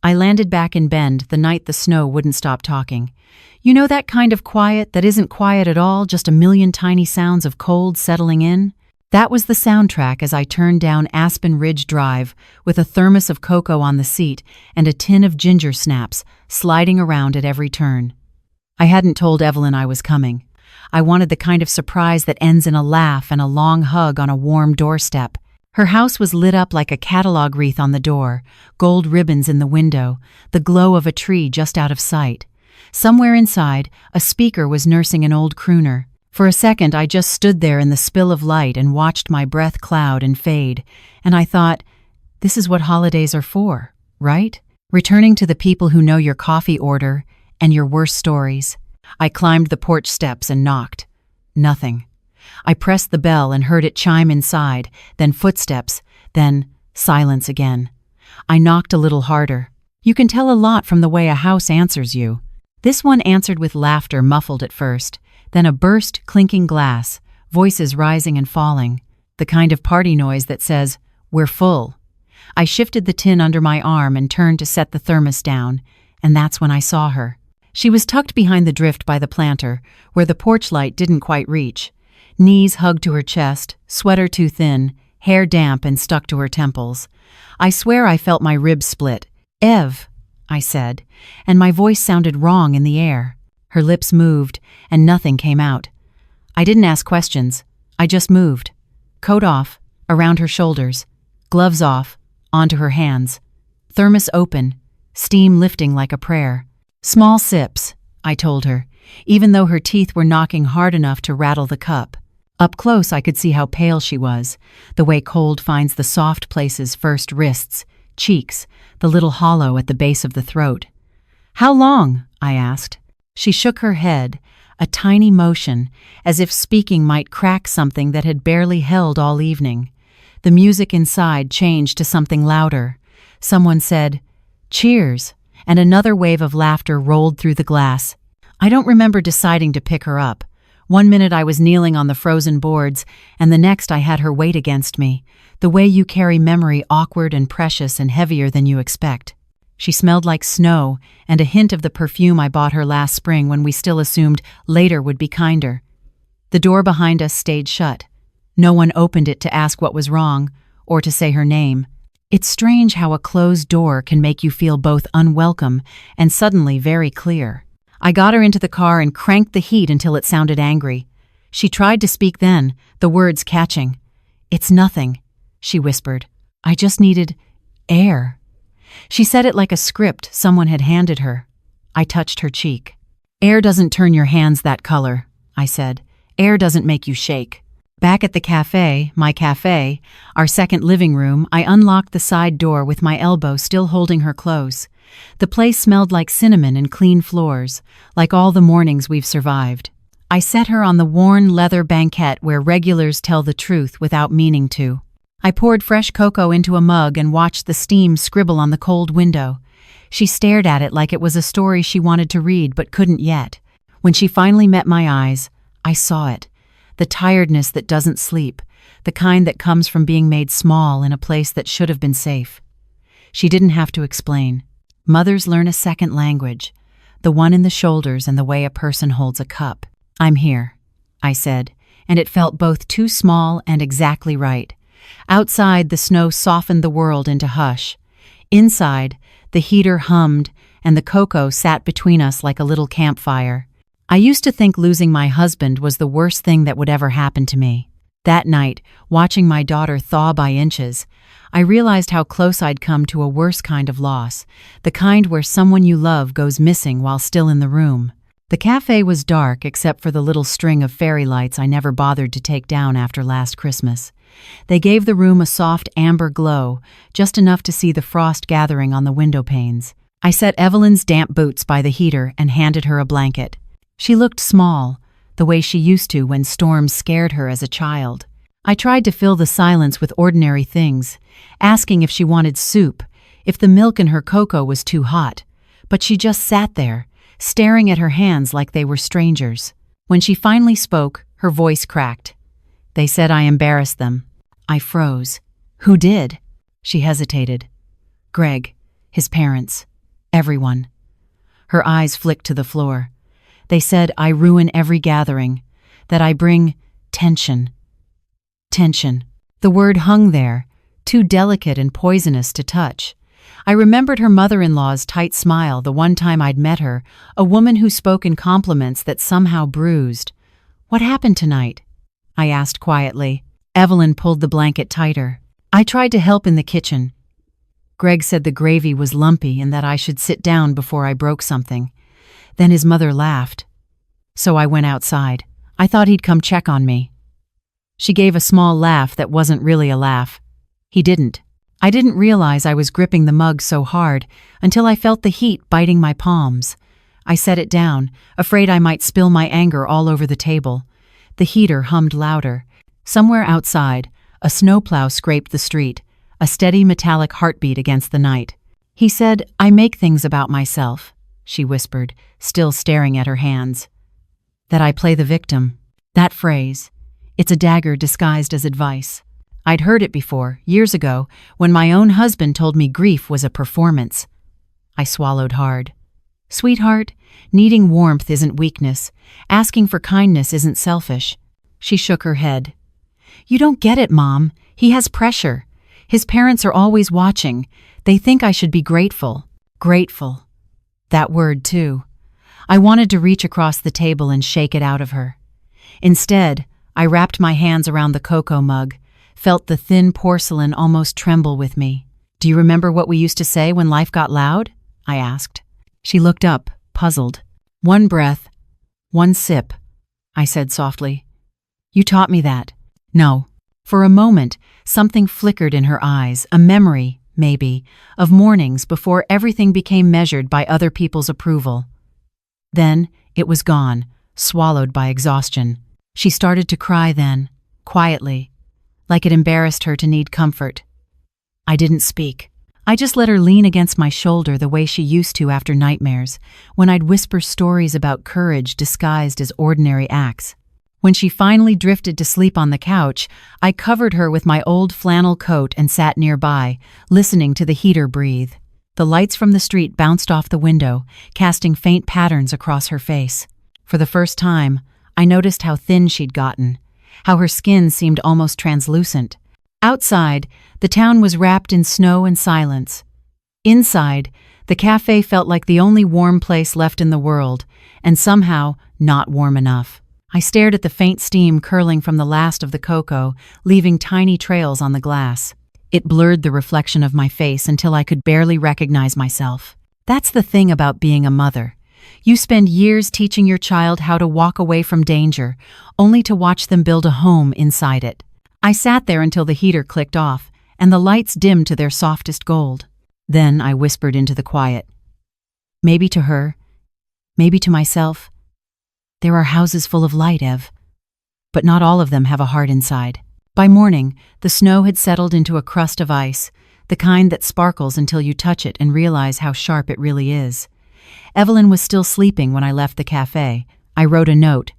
I landed back in Bend the night the snow wouldn't stop talking. You know that kind of quiet that isn't quiet at all, just a million tiny sounds of cold settling in? That was the soundtrack as I turned down Aspen Ridge Drive with a thermos of cocoa on the seat and a tin of ginger snaps sliding around at every turn. I hadn't told Evelyn I was coming. I wanted the kind of surprise that ends in a laugh and a long hug on a warm doorstep. Her house was lit up like a catalog wreath on the door, gold ribbons in the window, the glow of a tree just out of sight. Somewhere inside, a speaker was nursing an old crooner. For a second, I just stood there in the spill of light and watched my breath cloud and fade, and I thought, this is what holidays are for, right? Returning to the people who know your coffee order and your worst stories. I climbed the porch steps and knocked. Nothing. I pressed the bell and heard it chime inside, then footsteps, then silence again. I knocked a little harder. You can tell a lot from the way a house answers you. This one answered with laughter muffled at first, then a burst clinking glass, voices rising and falling, the kind of party noise that says, "We're full." I shifted the tin under my arm and turned to set the thermos down, and that's when I saw her. She was tucked behind the drift by the planter, where the porch light didn't quite reach. Knees hugged to her chest, sweater too thin, hair damp and stuck to her temples. I swear I felt my ribs split. "Ev," I said, and my voice sounded wrong in the air. Her lips moved, and nothing came out. I didn't ask questions. I just moved. Coat off, around her shoulders. Gloves off, onto her hands. Thermos open, steam lifting like a prayer. "Small sips," I told her, even though her teeth were knocking hard enough to rattle the cup. Up close I could see how pale she was, the way cold finds the soft places first: wrists, cheeks, the little hollow at the base of the throat. "How long?" I asked. She shook her head, a tiny motion, as if speaking might crack something that had barely held all evening. The music inside changed to something louder. Someone said, "Cheers," and another wave of laughter rolled through the glass. I don't remember deciding to pick her up. One minute I was kneeling on the frozen boards, and the next I had her weight against me, the way you carry memory awkward and precious and heavier than you expect. She smelled like snow and a hint of the perfume I bought her last spring when we still assumed later would be kinder. The door behind us stayed shut. No one opened it to ask what was wrong or to say her name. It's strange how a closed door can make you feel both unwelcome and suddenly very clear. I got her into the car and cranked the heat until it sounded angry. She tried to speak then, the words catching. "It's nothing," she whispered. "I just needed air." She said it like a script someone had handed her. I touched her cheek. "Air doesn't turn your hands that color," I said. "Air doesn't make you shake." Back at the cafe, my cafe, our second living room, I unlocked the side door with my elbow still holding her close. The place smelled like cinnamon and clean floors, like all the mornings we've survived. I set her on the worn leather banquette where regulars tell the truth without meaning to. I poured fresh cocoa into a mug and watched the steam scribble on the cold window. She stared at it like it was a story she wanted to read but couldn't yet. When she finally met my eyes, I saw it. The tiredness that doesn't sleep, the kind that comes from being made small in a place that should have been safe. She didn't have to explain. Mothers learn a second language, the one in the shoulders and the way a person holds a cup. "I'm here," I said, and it felt both too small and exactly right. Outside, the snow softened the world into hush. Inside, the heater hummed, and the cocoa sat between us like a little campfire. I used to think losing my husband was the worst thing that would ever happen to me. That night, watching my daughter thaw by inches, I realized how close I'd come to a worse kind of loss, the kind where someone you love goes missing while still in the room. The cafe was dark except for the little string of fairy lights I never bothered to take down after last Christmas. They gave the room a soft amber glow, just enough to see the frost gathering on the window panes. I set Evelyn's damp boots by the heater and handed her a blanket. She looked small, the way she used to when storms scared her as a child. I tried to fill the silence with ordinary things, asking if she wanted soup, if the milk in her cocoa was too hot, but she just sat there, staring at her hands like they were strangers. When she finally spoke, her voice cracked. "They said I embarrassed them." I froze. "Who did?" She hesitated. "Greg, his parents." Everyone. Her eyes flicked to the floor. They said I ruin every gathering, that I bring tension. Tension. The word hung there, too delicate and poisonous to touch. I remembered her mother-in-law's tight smile the one time I'd met her, a woman who spoke in compliments that somehow bruised. "What happened tonight?" I asked quietly. Evelyn pulled the blanket tighter. "I tried to help in the kitchen. Greg said the gravy was lumpy and that I should sit down before I broke something. Then his mother laughed. So I went outside. I thought he'd come check on me." She gave a small laugh that wasn't really a laugh. "He didn't. I didn't realize I was gripping the mug so hard until I felt the heat biting my palms. I set it down, afraid I might spill my anger all over the table. The heater hummed louder. Somewhere outside, a snowplow scraped the street, a steady metallic heartbeat against the night. "He said, I make things about myself," she whispered, still staring at her hands. "That I play the victim." That phrase. It's a dagger disguised as advice. I'd heard it before, years ago, when my own husband told me grief was a performance. I swallowed hard. "Sweetheart, needing warmth isn't weakness. Asking for kindness isn't selfish." She shook her head. "You don't get it, Mom. He has pressure. His parents are always watching. They think I should be grateful." Grateful. That word, too. I wanted to reach across the table and shake it out of her. Instead, I wrapped my hands around the cocoa mug, felt the thin porcelain almost tremble with me. "Do you remember what we used to say when life got loud?" I asked. She looked up, puzzled. "One breath, one sip," I said softly. "You taught me that." "No." For a moment, something flickered in her eyes, a memory, maybe, of mornings before everything became measured by other people's approval. Then it was gone, swallowed by exhaustion. She started to cry then, quietly, like it embarrassed her to need comfort. I didn't speak. I just let her lean against my shoulder the way she used to after nightmares, when I'd whisper stories about courage disguised as ordinary acts. When she finally drifted to sleep on the couch, I covered her with my old flannel coat and sat nearby, listening to the heater breathe. The lights from the street bounced off the window, casting faint patterns across her face. For the first time, I noticed how thin she'd gotten, how her skin seemed almost translucent. Outside, the town was wrapped in snow and silence. Inside, the cafe felt like the only warm place left in the world, and somehow not warm enough. I stared at the faint steam curling from the last of the cocoa, leaving tiny trails on the glass. It blurred the reflection of my face until I could barely recognize myself. That's the thing about being a mother. You spend years teaching your child how to walk away from danger, only to watch them build a home inside it. I sat there until the heater clicked off, and the lights dimmed to their softest gold. Then I whispered into the quiet. Maybe to her, maybe to myself. There are houses full of light, Ev. But not all of them have a heart inside. By morning, the snow had settled into a crust of ice, the kind that sparkles until you touch it and realize how sharp it really is. Evelyn was still sleeping when I left the cafe. I wrote a note.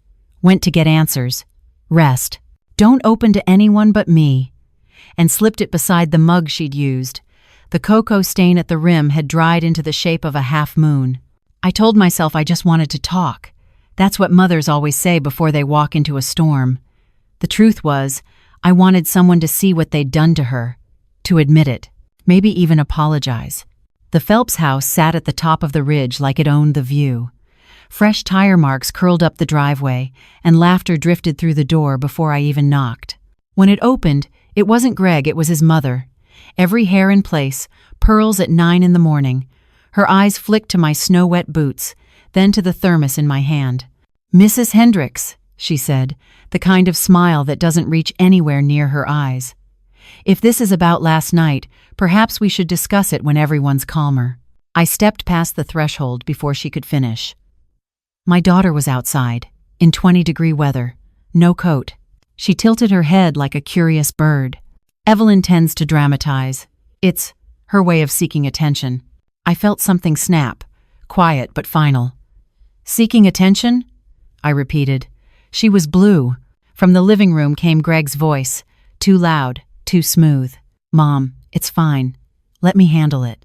Went to get answers. Rest. Don't open to anyone but me. And slipped it beside the mug she'd used. The cocoa stain at the rim had dried into the shape of a half moon. I told myself I just wanted to talk. That's what mothers always say before they walk into a storm. The truth was, I wanted someone to see what they'd done to her, to admit it, maybe even apologize. The Phelps house sat at the top of the ridge like it owned the view. Fresh tire marks curled up the driveway, and laughter drifted through the door before I even knocked. When it opened, it wasn't Greg, it was his mother. Every hair in place, pearls at 9 in the morning. Her eyes flicked to my snow-wet boots, then to the thermos in my hand. "Mrs. Hendricks," she said, the kind of smile that doesn't reach anywhere near her eyes. "If this is about last night, perhaps we should discuss it when everyone's calmer." I stepped past the threshold before she could finish. My daughter was outside, in 20-degree weather, no coat. She tilted her head like a curious bird. Evelyn tends to dramatize. It's her way of seeking attention. I felt something snap, quiet but final. "Seeking attention?" I repeated. She was blue. From the living room came Greg's voice, too loud, too smooth. "Mom, it's fine. Let me handle it."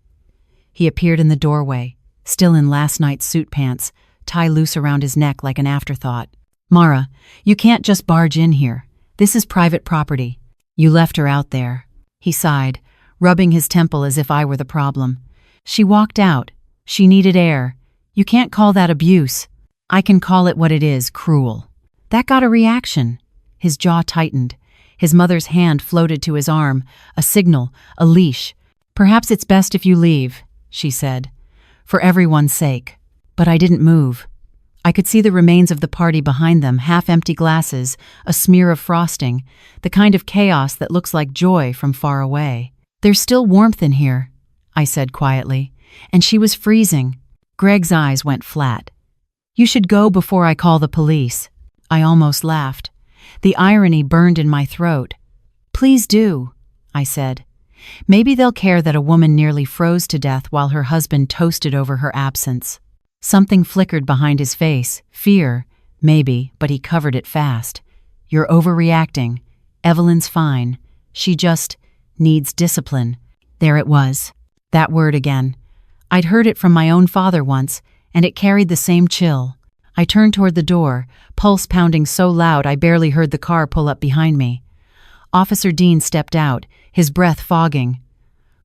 He appeared in the doorway, still in last night's suit pants, tie loose around his neck like an afterthought. "Mara, you can't just barge in here. This is private property. You left her out there." He sighed, rubbing his temple as if I were the problem. "She walked out. She needed air. You can't call that abuse. I can call it what it is, cruel." That got a reaction. His jaw tightened. His mother's hand floated to his arm, a signal, a leash. "Perhaps it's best if you leave," she said. "For everyone's sake." But I didn't move. I could see the remains of the party behind them, half-empty glasses, a smear of frosting, the kind of chaos that looks like joy from far away. "There's still warmth in here," I said quietly, and she was freezing. Greg's eyes went flat. "You should go before I call the police." I almost laughed. The irony burned in my throat. "Please do," I said. "Maybe they'll care that a woman nearly froze to death while her husband toasted over her absence." Something flickered behind his face. Fear, maybe, but he covered it fast. "You're overreacting. Evelyn's fine. She just needs discipline." There it was. That word again. I'd heard it from my own father once, and it carried the same chill. I turned toward the door, pulse pounding so loud I barely heard the car pull up behind me. Officer Dean stepped out, his breath fogging.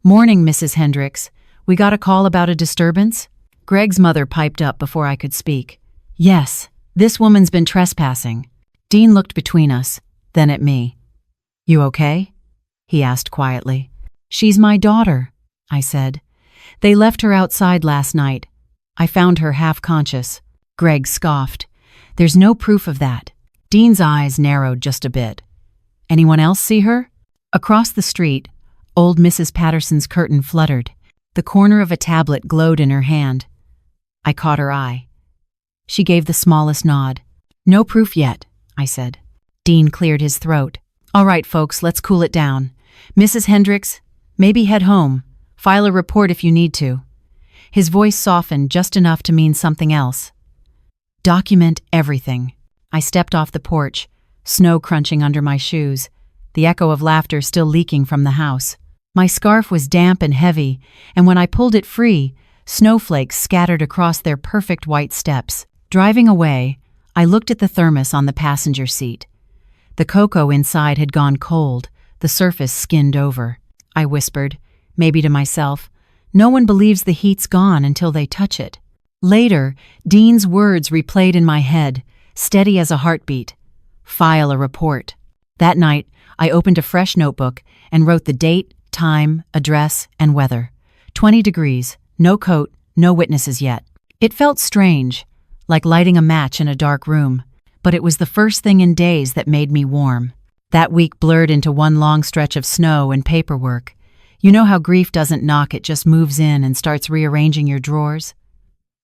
"Morning, Mrs. Hendricks. We got a call about a disturbance?" Greg's mother piped up before I could speak. "Yes, this woman's been trespassing." Dean looked between us, then at me. "You okay?" he asked quietly. "She's my daughter," I said. "They left her outside last night. I found her half-conscious." Greg scoffed. "There's no proof of that." Dean's eyes narrowed just a bit. "Anyone else see her?" Across the street, old Mrs. Patterson's curtain fluttered. The corner of a tablet glowed in her hand. I caught her eye. She gave the smallest nod. "No proof yet," I said. Dean cleared his throat. "All right, folks, let's cool it down. Mrs. Hendricks, maybe head home. File a report if you need to." His voice softened just enough to mean something else. "Document everything." I stepped off the porch, snow crunching under my shoes, the echo of laughter still leaking from the house. My scarf was damp and heavy, and when I pulled it free, snowflakes scattered across their perfect white steps. Driving away, I looked at the thermos on the passenger seat. The cocoa inside had gone cold, the surface skinned over. I whispered, maybe to myself, "No one believes the heat's gone until they touch it." Later, Dean's words replayed in my head, steady as a heartbeat. "File a report." That night, I opened a fresh notebook and wrote the date, time, address, and weather. 20 degrees, no coat, no witnesses yet. It felt strange, like lighting a match in a dark room, but it was the first thing in days that made me warm. That week blurred into one long stretch of snow and paperwork. You know how grief doesn't knock, it just moves in and starts rearranging your drawers?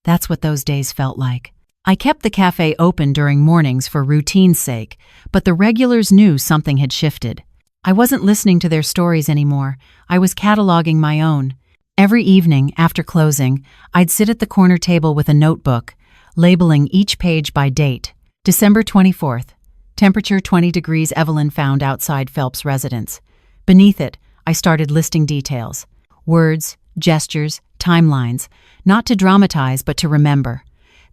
That's what those days felt like. I kept the cafe open during mornings for routine's sake, but the regulars knew something had shifted. I wasn't listening to their stories anymore. I was cataloging my own. Every evening, after closing, I'd sit at the corner table with a notebook, labeling each page by date. December 24th. Temperature 20 degrees Evelyn found outside Phelps' residence. Beneath it, I started listing details. Words, gestures, timelines. Not to dramatize, but to remember.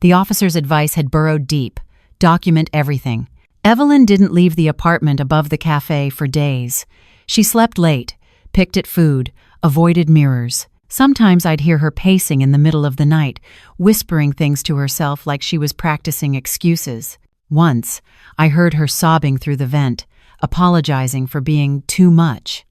The officer's advice had burrowed deep. Document everything. Evelyn didn't leave the apartment above the cafe for days. She slept late, picked at food, avoided mirrors. Sometimes I'd hear her pacing in the middle of the night, whispering things to herself like she was practicing excuses. Once, I heard her sobbing through the vent, apologizing for being too much.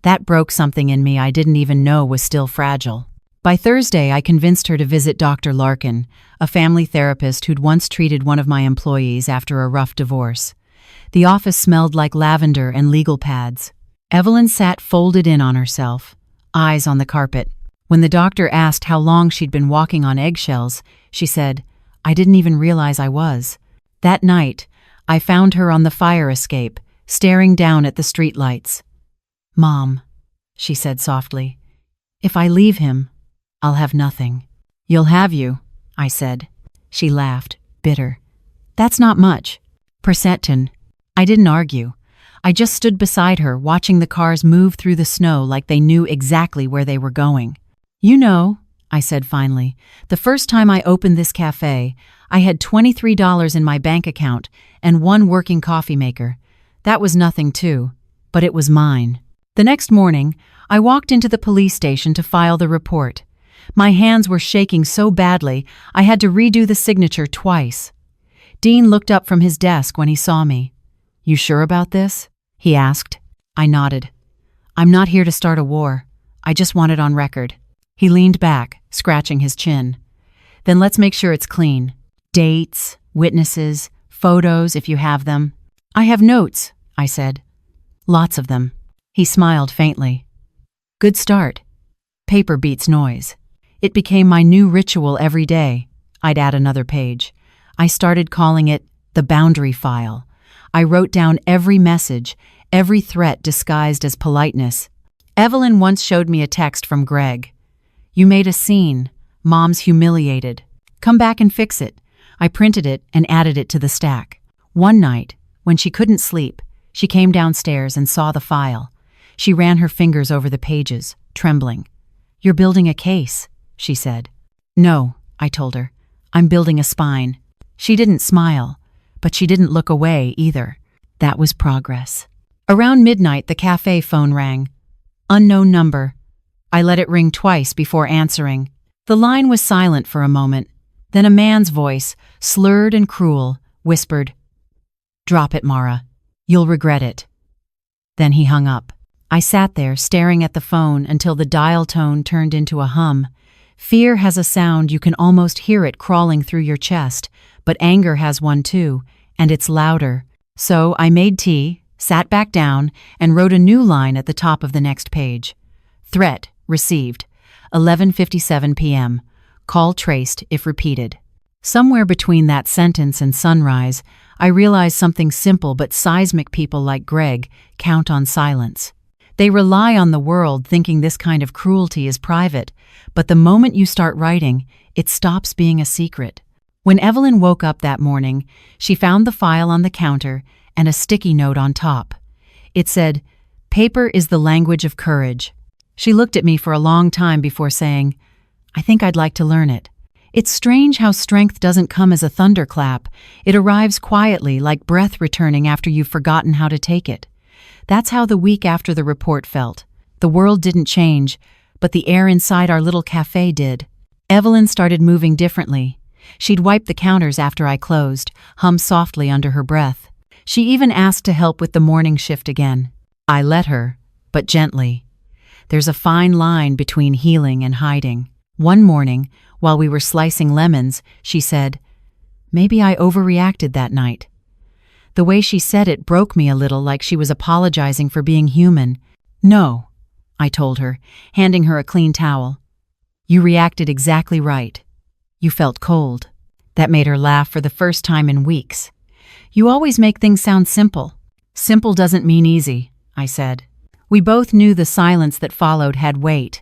That broke something in me I didn't even know was still fragile. By Thursday, I convinced her to visit Dr. Larkin, a family therapist who'd once treated one of my employees after a rough divorce. The office smelled like lavender and legal pads. Evelyn sat folded in on herself, eyes on the carpet. When the doctor asked how long she'd been walking on eggshells, she said, "I didn't even realize I was." That night, I found her on the fire escape, staring down at the streetlights. "Mom," she said softly, "if I leave him, I'll have nothing." "You'll have you," I said. She laughed, bitter. "That's not much." Persetin. I didn't argue. I just stood beside her, watching the cars move through the snow like they knew exactly where they were going. "You know," I said finally. "The first time I opened this cafe, I had $23 in my bank account and one working coffee maker. That was nothing too, but it was mine." The next morning, I walked into the police station to file the report. My hands were shaking so badly, I had to redo the signature twice. Dean looked up from his desk when he saw me. "You sure about this?" he asked. I nodded. "I'm not here to start a war. I just want it on record." He leaned back, scratching his chin. "Then let's make sure it's clean. Dates, witnesses, photos if you have them." "I have notes," I said. "Lots of them." He smiled faintly. "Good start." Paper beats noise. It became my new ritual every day. I'd add another page. I started calling it the boundary file. I wrote down every message, every threat disguised as politeness. Evelyn once showed me a text from Greg. "You made a scene. Mom's humiliated. Come back and fix it." I printed it and added it to the stack. One night, when she couldn't sleep, she came downstairs and saw the file. She ran her fingers over the pages, trembling. "You're building a case," she said. "No," I told her. "I'm building a spine." She didn't smile, but she didn't look away either. That was progress. Around midnight, the cafe phone rang. Unknown number. I let it ring twice before answering. The line was silent for a moment. Then a man's voice, slurred and cruel, whispered, "Drop it, Mara. You'll regret it." Then he hung up. I sat there staring at the phone until the dial tone turned into a hum. Fear has a sound you can almost hear it crawling through your chest, but anger has one too, and it's louder. So I made tea, sat back down, and wrote a new line at the top of the next page. Threat received. 11:57 p.m. Call traced if repeated. Somewhere between that sentence and sunrise, I realized something simple but seismic. People like Greg count on silence. They rely on the world thinking this kind of cruelty is private, but the moment you start writing, it stops being a secret. When Evelyn woke up that morning, she found the file on the counter and a sticky note on top. It said, "Paper is the language of courage." She looked at me for a long time before saying, "I think I'd like to learn it." It's strange how strength doesn't come as a thunderclap. It arrives quietly, like breath returning after you've forgotten how to take it. That's how the week after the report felt. The world didn't change, but the air inside our little cafe did. Evelyn started moving differently. She'd wipe the counters after I closed, hum softly under her breath. She even asked to help with the morning shift again. I let her, but gently. There's a fine line between healing and hiding. One morning, while we were slicing lemons, she said, "Maybe I overreacted that night." The way she said it broke me a little, like she was apologizing for being human. "No," I told her, handing her a clean towel. "You reacted exactly right. You felt cold." That made her laugh for the first time in weeks. "You always make things sound simple." "Simple doesn't mean easy," I said. We both knew the silence that followed had weight,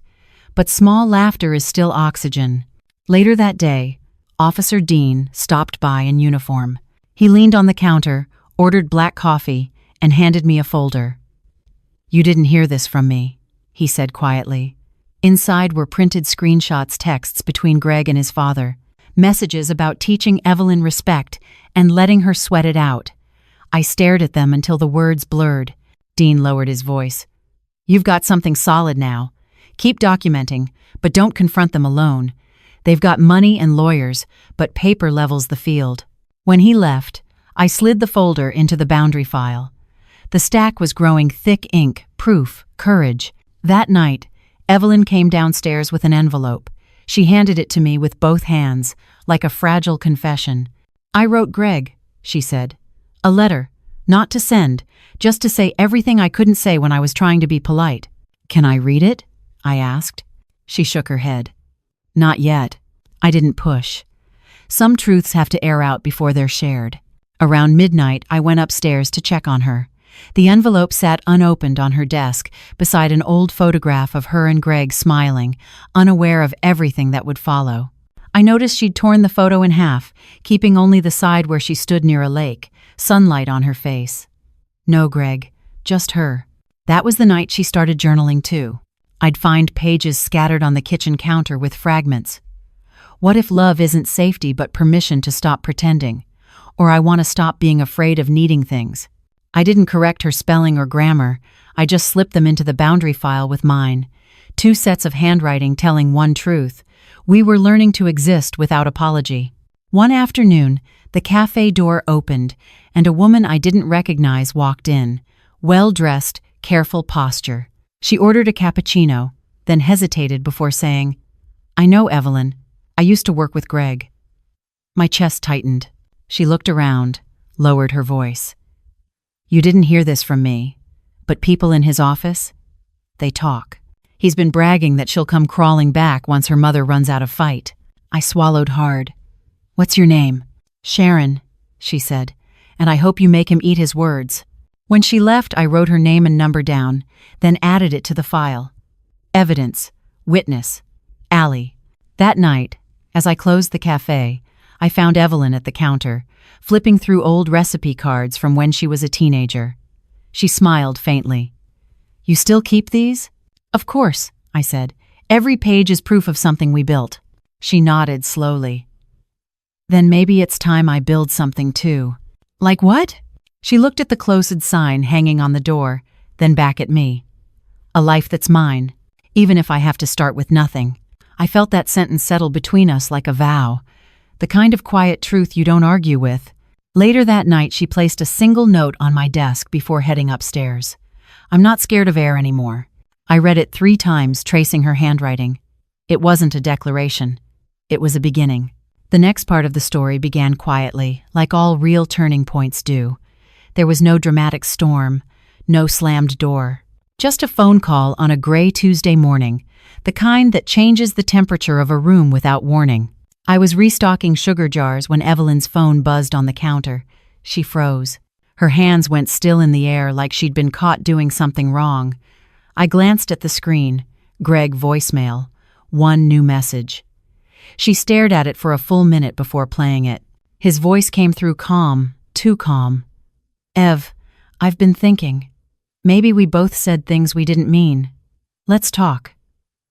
but small laughter is still oxygen. Later that day, Officer Dean stopped by in uniform. He leaned on the counter, ordered black coffee, and handed me a folder. "You didn't hear this from me," he said quietly. Inside were printed screenshots, texts between Greg and his father, messages about teaching Evelyn respect and letting her sweat it out. I stared at them until the words blurred. Dean lowered his voice. "You've got something solid now. Keep documenting, but don't confront them alone. They've got money and lawyers, but paper levels the field." When he left, I slid the folder into the boundary file. The stack was growing thick ink, proof, courage. That night, Evelyn came downstairs with an envelope. She handed it to me with both hands, like a fragile confession. "I wrote Greg," she said. "A letter, not to send, just to say everything I couldn't say when I was trying to be polite." "Can I read it?" I asked. She shook her head. "Not yet." I didn't push. Some truths have to air out before they're shared. Around midnight, I went upstairs to check on her. The envelope sat unopened on her desk, beside an old photograph of her and Greg smiling, unaware of everything that would follow. I noticed she'd torn the photo in half, keeping only the side where she stood near a lake, sunlight on her face. No Greg, just her. That was the night she started journaling too. I'd find pages scattered on the kitchen counter with fragments. What if love isn't safety but permission to stop pretending? Or I want to stop being afraid of needing things. I didn't correct her spelling or grammar, I just slipped them into the boundary file with mine. 2 sets of handwriting telling one truth. We were learning to exist without apology. One afternoon, the cafe door opened, and a woman I didn't recognize walked in. Well-dressed, careful posture. She ordered a cappuccino, then hesitated before saying, "I know Evelyn. I used to work with Greg." My chest tightened. She looked around, lowered her voice. "You didn't hear this from me, but people in his office, they talk. He's been bragging that she'll come crawling back once her mother runs out of fight." I swallowed hard. "What's your name?" "Sharon," she said, "and I hope you make him eat his words." When she left, I wrote her name and number down, then added it to the file. Evidence, witness, Allie. That night, as I closed the cafe, I found Evelyn at the counter, flipping through old recipe cards from when she was a teenager. She smiled faintly. "You still keep these?" "Of course," I said. "Every page is proof of something we built." She nodded slowly. "Then maybe it's time I build something too." "Like what?" She looked at the closed sign hanging on the door, then back at me. "A life that's mine, even if I have to start with nothing." I felt that sentence settle between us like a vow. The kind of quiet truth you don't argue with. Later that night, she placed a single note on my desk before heading upstairs. "I'm not scared of air anymore." I read it 3 times, tracing her handwriting. It wasn't a declaration. It was a beginning. The next part of the story began quietly, like all real turning points do. There was no dramatic storm, no slammed door. Just a phone call on a gray Tuesday morning, the kind that changes the temperature of a room without warning. I was restocking sugar jars when Evelyn's phone buzzed on the counter. She froze. Her hands went still in the air like she'd been caught doing something wrong. I glanced at the screen. Greg voicemail. 1 new message. She stared at it for a full minute before playing it. His voice came through calm, too calm. "Ev, I've been thinking. Maybe we both said things we didn't mean. Let's talk.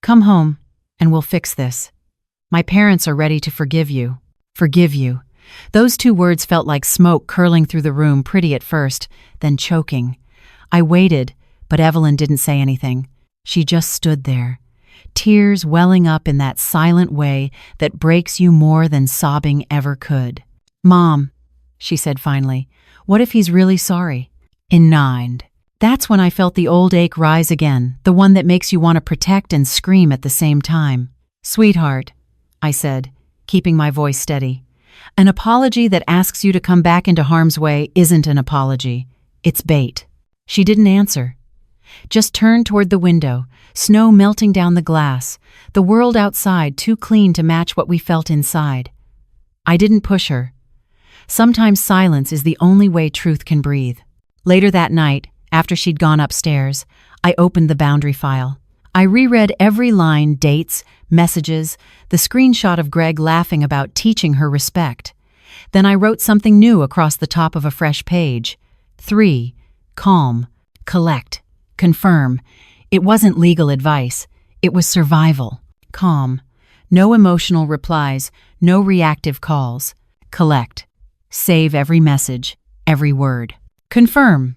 Come home, and we'll fix this. My parents are ready to forgive you." Forgive you. Those 2 words felt like smoke curling through the room, pretty at first, then choking. I waited, but Evelyn didn't say anything. She just stood there, tears welling up in that silent way that breaks you more than sobbing ever could. "Mom," she said finally, "what if he's really sorry?" Innied. That's when I felt the old ache rise again, the one that makes you want to protect and scream at the same time. "Sweetheart," I said, keeping my voice steady, "an apology that asks you to come back into harm's way isn't an apology. It's bait." She didn't answer. Just turned toward the window, snow melting down the glass, the world outside too clean to match what we felt inside. I didn't push her. Sometimes silence is the only way truth can breathe. Later that night, after she'd gone upstairs, I opened the boundary file. I reread every line, dates, messages, the screenshot of Greg laughing about teaching her respect. Then I wrote something new across the top of a fresh page. 3. Calm. Collect. Confirm. It wasn't legal advice. It was survival. Calm. No emotional replies, no reactive calls. Collect. Save every message, every word. Confirm.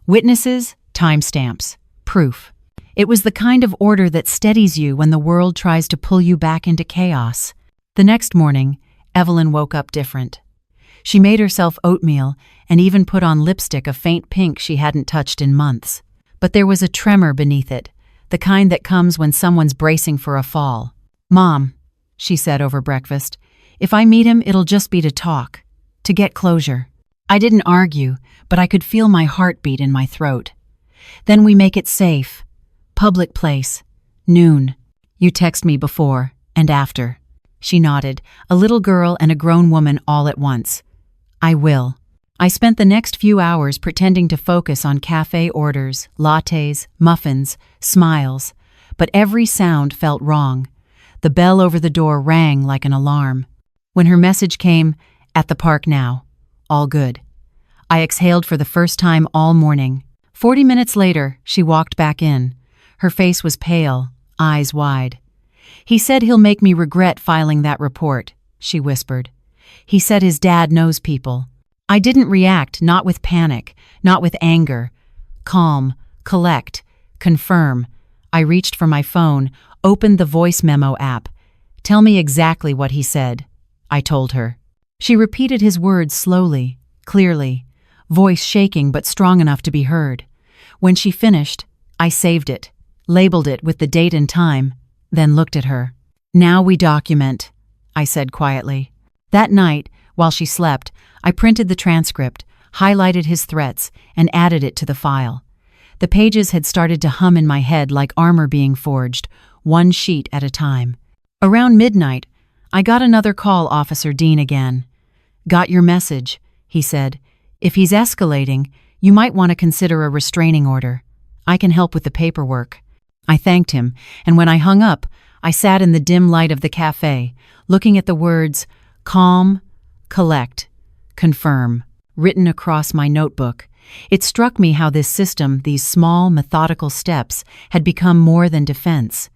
Witnesses, timestamps, proof. It was the kind of order that steadies you when the world tries to pull you back into chaos. The next morning, Evelyn woke up different. She made herself oatmeal and even put on lipstick, a faint pink she hadn't touched in months. But there was a tremor beneath it, the kind that comes when someone's bracing for a fall. "Mom," she said over breakfast, "if I meet him, it'll just be to talk, to get closure." I didn't argue, but I could feel my heartbeat in my throat. "Then we make it safe. Public place. Noon. You text me before and after." She nodded, a little girl and a grown woman all at once. "I will." I spent the next few hours pretending to focus on cafe orders, lattes, muffins, smiles, but every sound felt wrong. The bell over the door rang like an alarm. When her message came, "At the park now. All good." I exhaled for the first time all morning. 40 minutes later, she walked back in. Her face was pale, eyes wide. "He said he'll make me regret filing that report," she whispered. "He said his dad knows people." I didn't react, not with panic, not with anger. Calm, collect, confirm. I reached for my phone, opened the voice memo app. "Tell me exactly what he said," I told her. She repeated his words slowly, clearly, voice shaking but strong enough to be heard. When she finished, I saved it, labeled it with the date and time, then looked at her. "Now we document," I said quietly. That night, while she slept, I printed the transcript, highlighted his threats, and added it to the file. The pages had started to hum in my head like armor being forged, one sheet at a time. Around midnight, I got another call, Officer Dean again. "Got your message," he said. "If he's escalating, you might want to consider a restraining order. I can help with the paperwork." I thanked him, and when I hung up, I sat in the dim light of the cafe, looking at the words, "calm, collect, confirm," written across my notebook. It struck me how this system, these small, methodical steps, had become more than defense.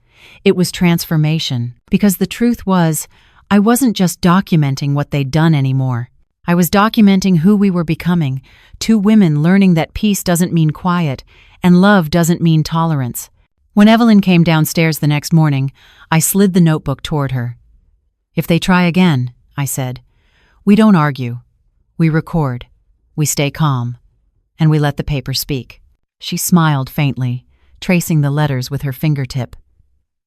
It was transformation, because the truth was, I wasn't just documenting what they'd done anymore. I was documenting who we were becoming, two women learning that peace doesn't mean quiet, and love doesn't mean tolerance. When Evelyn came downstairs the next morning, I slid the notebook toward her. "If they try again," I said, "we don't argue. We record. We stay calm. And we let the paper speak." She smiled faintly, tracing the letters with her fingertip.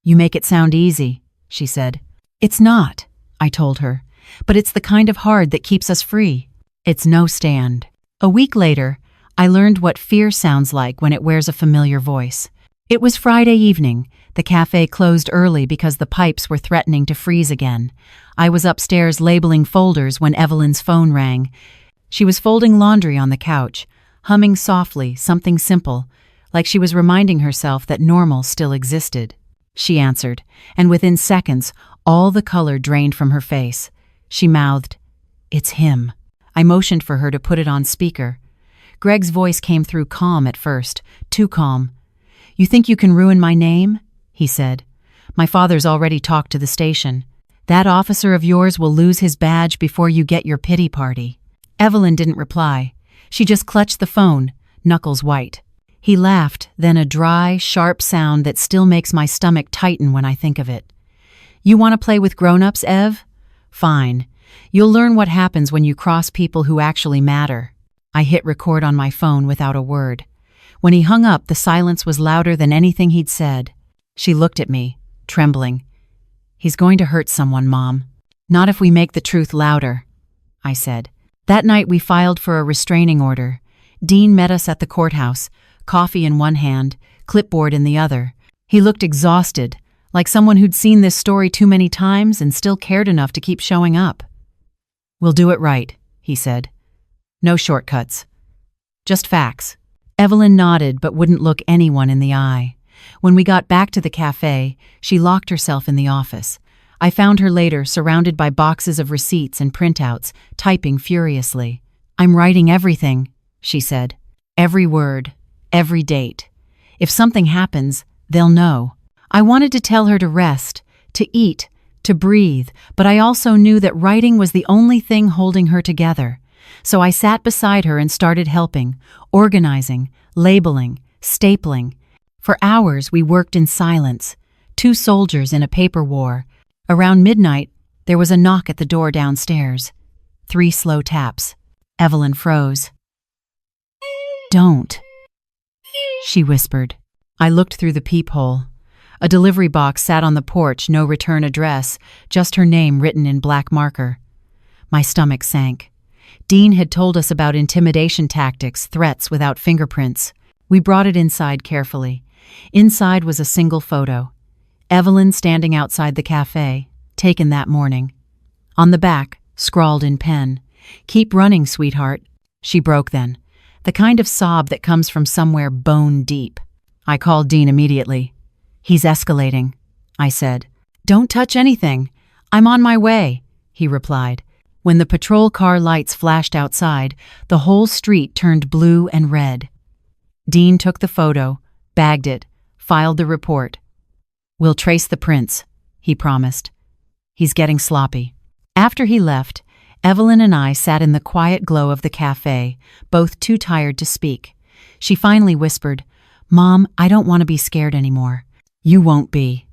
"You make it sound easy," she said. "It's not," I told her, "but it's the kind of hard that keeps us free. It's no stand." A week later, I learned what fear sounds like when it wears a familiar voice. It was Friday evening. The cafe closed early because the pipes were threatening to freeze again. I was upstairs labeling folders when Evelyn's phone rang. She was folding laundry on the couch, humming softly, something simple, like she was reminding herself that normal still existed. She answered, and within seconds, all the color drained from her face. She mouthed, "It's him." I motioned for her to put it on speaker. Greg's voice came through calm at first, too calm. "You think you can ruin my name?" he said. "My father's already talked to the station. That officer of yours will lose his badge before you get your pity party." Evelyn didn't reply. She just clutched the phone, knuckles white. He laughed, then a dry, sharp sound that still makes my stomach tighten when I think of it. "You want to play with grown-ups, Ev? Fine. You'll learn what happens when you cross people who actually matter." I hit record on my phone without a word. When he hung up, the silence was louder than anything he'd said. She looked at me, trembling. "He's going to hurt someone, Mom. Not if we make the truth louder," I said. That night we filed for a restraining order. Dean met us at the courthouse, coffee in one hand, clipboard in the other. He looked exhausted, like someone who'd seen this story too many times and still cared enough to keep showing up. "We'll do it right," he said. "No shortcuts. Just facts." Evelyn nodded but wouldn't look anyone in the eye. When we got back to the cafe, she locked herself in the office. I found her later, surrounded by boxes of receipts and printouts, typing furiously. "I'm writing everything," she said. "Every word, every date. If something happens, they'll know." I wanted to tell her to rest, to eat, to breathe, but I also knew that writing was the only thing holding her together. So I sat beside her and started helping, organizing, labeling, stapling. For hours we worked in silence, two soldiers in a paper war. Around midnight, there was a knock at the door downstairs. 3 slow taps. Evelyn froze. "Don't," she whispered. I looked through the peephole. A delivery box sat on the porch, no return address, just her name written in black marker. My stomach sank. Dean had told us about intimidation tactics, threats without fingerprints. We brought it inside carefully. Inside was a single photo. Evelyn standing outside the cafe, taken that morning. On the back, scrawled in pen, "Keep running, sweetheart." She broke then, the kind of sob that comes from somewhere bone deep. I called Dean immediately. "He's escalating," I said. "Don't touch anything. I'm on my way," he replied. When the patrol car lights flashed outside, the whole street turned blue and red. Dean took the photo, bagged it, filed the report. "We'll trace the prints," he promised. "He's getting sloppy." After he left, Evelyn and I sat in the quiet glow of the cafe, both too tired to speak. She finally whispered, "Mom, I don't want to be scared anymore." "You won't be,"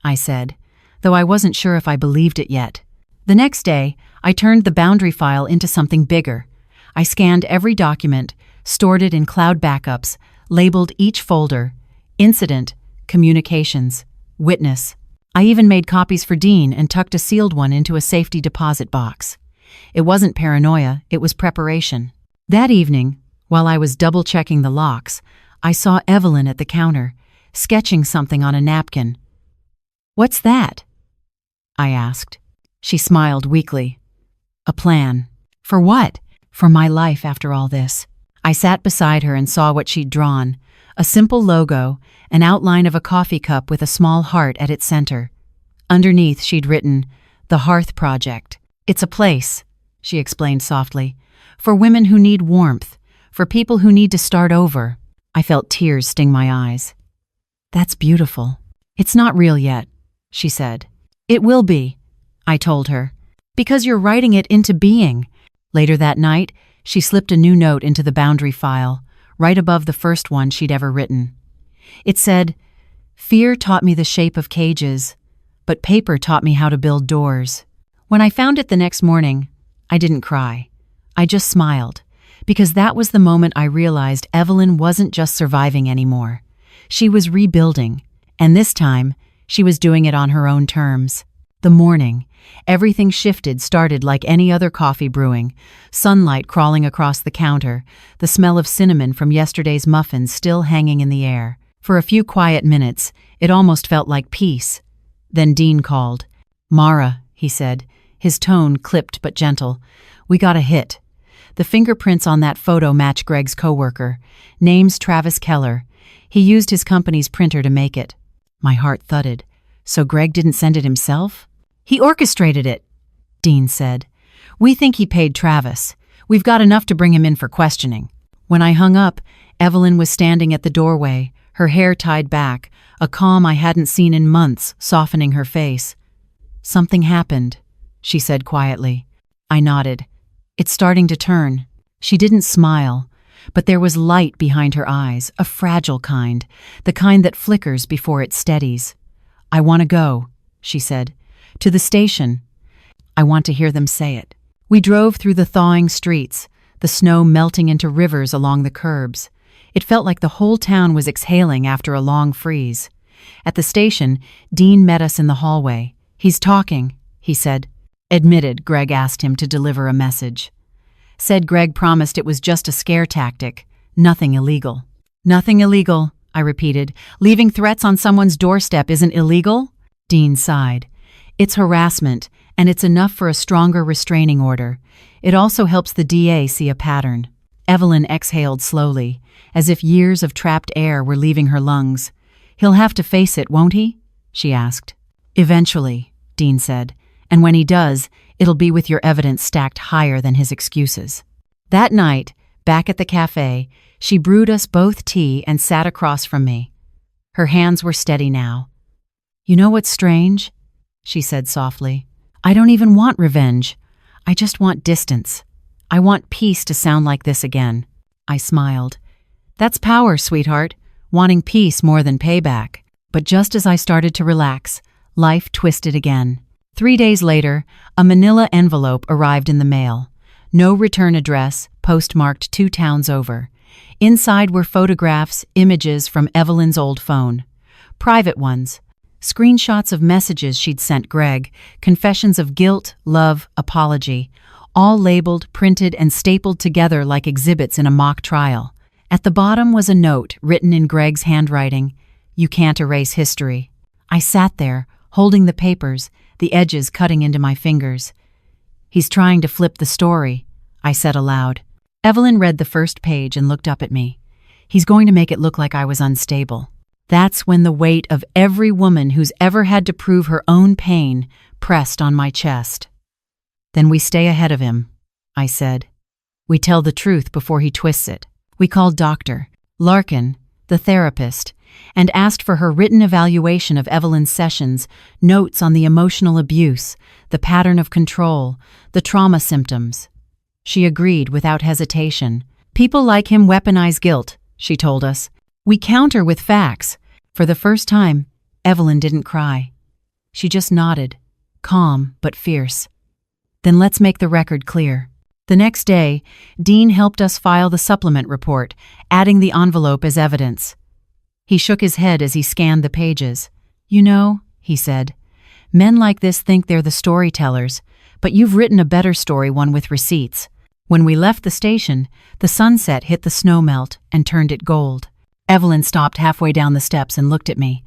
I said, though I wasn't sure if I believed it yet. The next day, I turned the boundary file into something bigger. I scanned every document, stored it in cloud backups, labeled each folder: incident, communications, witness. I even made copies for Dean and tucked a sealed one into a safety deposit box. It wasn't paranoia, it was preparation. That evening, while I was double-checking the locks, I saw Evelyn at the counter, sketching something on a napkin. "What's that?" I asked. She smiled weakly. "A plan." "For what?" "For my life after all this." I sat beside her and saw what she'd drawn: a simple logo, an outline of a coffee cup with a small heart at its center. Underneath, she'd written, "The Hearth Project." "It's a place," she explained softly, "for women who need warmth, for people who need to start over." I felt tears sting my eyes. "That's beautiful." "It's not real yet," she said. "It will be," I told her, "because you're writing it into being." Later that night, she slipped a new note into the boundary file, right above the first one she'd ever written. It said, "Fear taught me the shape of cages, but paper taught me how to build doors." When I found it the next morning, I didn't cry. I just smiled, because that was the moment I realized Evelyn wasn't just surviving anymore. She was rebuilding, and this time, she was doing it on her own terms. The morning, everything started like any other coffee brewing, sunlight crawling across the counter, the smell of cinnamon from yesterday's muffins still hanging in the air. For a few quiet minutes, it almost felt like peace. Then Dean called. "Mara," he said, his tone clipped but gentle, "we got a hit. The fingerprints on that photo match Greg's coworker. Name's Travis Keller. He used his company's printer to make it." My heart thudded. So Greg didn't send it himself? "He orchestrated it," Dean said. "We think he paid Travis. We've got enough to bring him in for questioning." When I hung up, Evelyn was standing at the doorway, her hair tied back, a calm I hadn't seen in months softening her face. "Something happened," she said quietly. I nodded. "It's starting to turn." She didn't smile, but there was light behind her eyes, a fragile kind, the kind that flickers before it steadies. "I want to go," she said. "To the station. I want to hear them say it." We drove through the thawing streets, the snow melting into rivers along the curbs. It felt like the whole town was exhaling after a long freeze. At the station, Dean met us in the hallway. "He's talking," he said. Admitted Greg asked him to deliver a message. Said Greg promised it was just a scare tactic, nothing illegal. "Nothing illegal," I repeated. "Leaving threats on someone's doorstep isn't illegal?" Dean sighed. "It's harassment, and it's enough for a stronger restraining order. It also helps the DA see a pattern." Evelyn exhaled slowly, as if years of trapped air were leaving her lungs. "He'll have to face it, won't he?" she asked. "Eventually," Dean said, "and when he does, it'll be with your evidence stacked higher than his excuses." That night, back at the cafe, she brewed us both tea and sat across from me. Her hands were steady now. "You know what's strange?" she said softly. "I don't even want revenge. I just want distance. I want peace to sound like this again." I smiled. "That's power, sweetheart, wanting peace more than payback." But just as I started to relax, life twisted again. 3 days later, a manila envelope arrived in the mail. No return address, postmarked 2 towns over. Inside were photographs, images from Evelyn's old phone. Private ones. Screenshots of messages she'd sent Greg, confessions of guilt, love, apology, all labeled, printed, and stapled together like exhibits in a mock trial. At the bottom was a note written in Greg's handwriting, "You can't erase history." I sat there, holding the papers, the edges cutting into my fingers. "He's trying to flip the story," I said aloud. Evelyn read the first page and looked up at me. "He's going to make it look like I was unstable." That's when the weight of every woman who's ever had to prove her own pain pressed on my chest. "Then we stay ahead of him," I said. "We tell the truth before he twists it." We called Dr. Larkin, the therapist. and asked for her written evaluation of Evelyn's sessions, notes on the emotional abuse, the pattern of control, the trauma symptoms. She agreed without hesitation. "People like him weaponize guilt," she told us. "We counter with facts." For the first time, Evelyn didn't cry. She just nodded, calm but fierce. "Then let's make the record clear." The next day, Dean helped us file the supplement report, adding the envelope as evidence. He shook his head as he scanned the pages. "You know," he said, "men like this think they're the storytellers, but you've written a better story, one with receipts." When we left the station, the sunset hit the snowmelt and turned it gold. Evelyn stopped halfway down the steps and looked at me.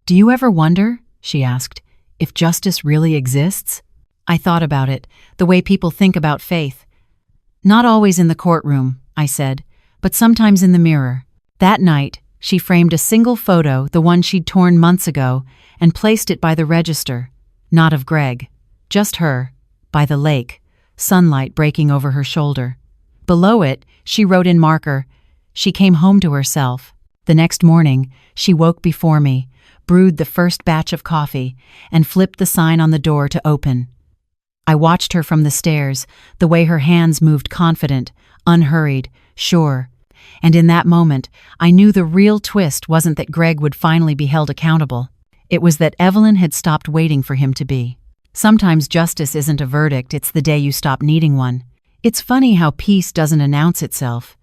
"Do you ever wonder," she asked, "if justice really exists?" I thought about it, the way people think about faith. "Not always in the courtroom," I said, "but sometimes in the mirror." That night, she framed a single photo, the one she'd torn months ago, and placed it by the register. Not of Greg, just her, by the lake, sunlight breaking over her shoulder. Below it, she wrote in marker, "She came home to herself." The next morning, she woke before me, brewed the first batch of coffee, and flipped the sign on the door to open. I watched her from the stairs, the way her hands moved confident, unhurried, sure. And in that moment, I knew the real twist wasn't that Greg would finally be held accountable. It was that Evelyn had stopped waiting for him to be. Sometimes justice isn't a verdict, it's the day you stop needing one. It's funny how peace doesn't announce itself.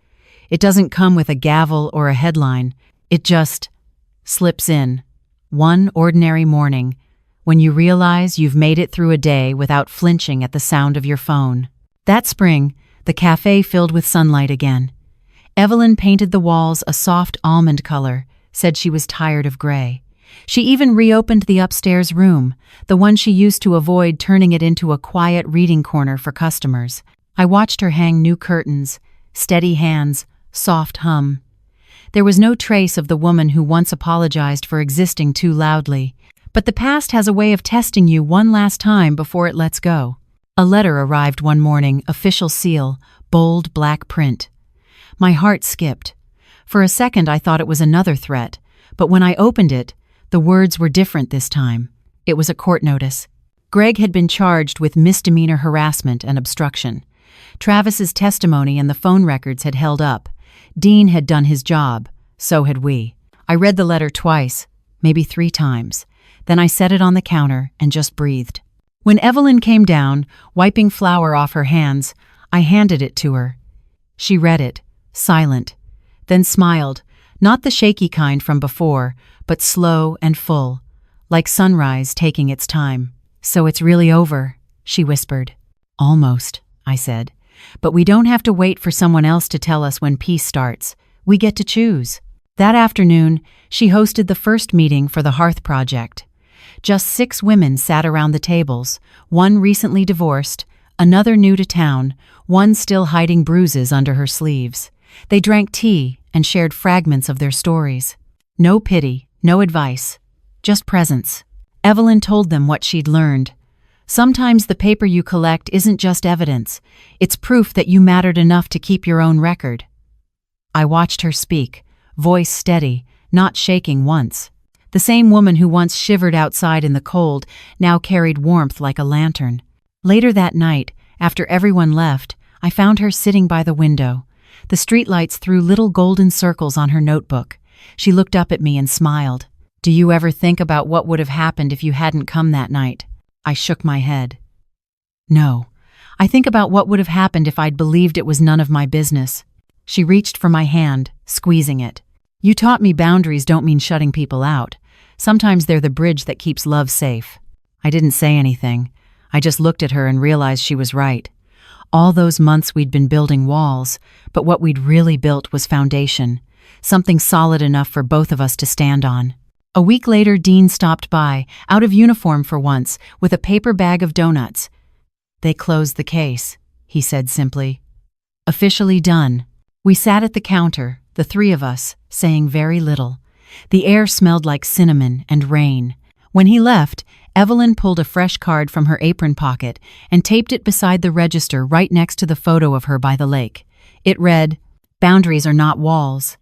It doesn't come with a gavel or a headline. It just slips in. One ordinary morning, when you realize you've made it through a day without flinching at the sound of your phone. That spring, the cafe filled with sunlight again. Evelyn painted the walls a soft almond color, said she was tired of gray. She even reopened the upstairs room, the one she used to avoid, turning it into a quiet reading corner for customers. I watched her hang new curtains, steady hands, soft hum. There was no trace of the woman who once apologized for existing too loudly. But the past has a way of testing you one last time before it lets go. A letter arrived one morning, official seal, bold black print. My heart skipped. For a second I thought it was another threat, but when I opened it, the words were different this time. It was a court notice. Greg had been charged with misdemeanor harassment and obstruction. Travis's testimony and the phone records had held up. Dean had done his job. So had we. I read the letter twice, maybe 3 times. Then I set it on the counter and just breathed. When Evelyn came down, wiping flour off her hands, I handed it to her. She read it, silent, then smiled, not the shaky kind from before, but slow and full, like sunrise taking its time. "So it's really over," she whispered. "Almost," I said. "But we don't have to wait for someone else to tell us when peace starts. We get to choose." That afternoon, she hosted the first meeting for the Hearth Project. Just 6 women sat around the tables, one recently divorced, another new to town, one still hiding bruises under her sleeves. They drank tea and shared fragments of their stories. No pity, no advice, just presence. Evelyn told them what she'd learned. Sometimes the paper you collect isn't just evidence, it's proof that you mattered enough to keep your own record. I watched her speak, voice steady, not shaking once. The same woman who once shivered outside in the cold now carried warmth like a lantern. Later that night, after everyone left, I found her sitting by the window. The streetlights threw little golden circles on her notebook. She looked up at me and smiled. "Do you ever think about what would have happened if you hadn't come that night?" I shook my head. "No. I think about what would have happened if I'd believed it was none of my business." She reached for my hand, squeezing it. "You taught me boundaries don't mean shutting people out. Sometimes they're the bridge that keeps love safe." I didn't say anything. I just looked at her and realized she was right. All those months we'd been building walls, but what we'd really built was foundation, something solid enough for both of us to stand on. A week later, Dean stopped by, out of uniform for once, with a paper bag of donuts. "They closed the case," he said simply. "Officially done." We sat at the counter, the 3 of us, saying very little. The air smelled like cinnamon and rain. When he left, Evelyn pulled a fresh card from her apron pocket and taped it beside the register right next to the photo of her by the lake. It read, "Boundaries are not walls."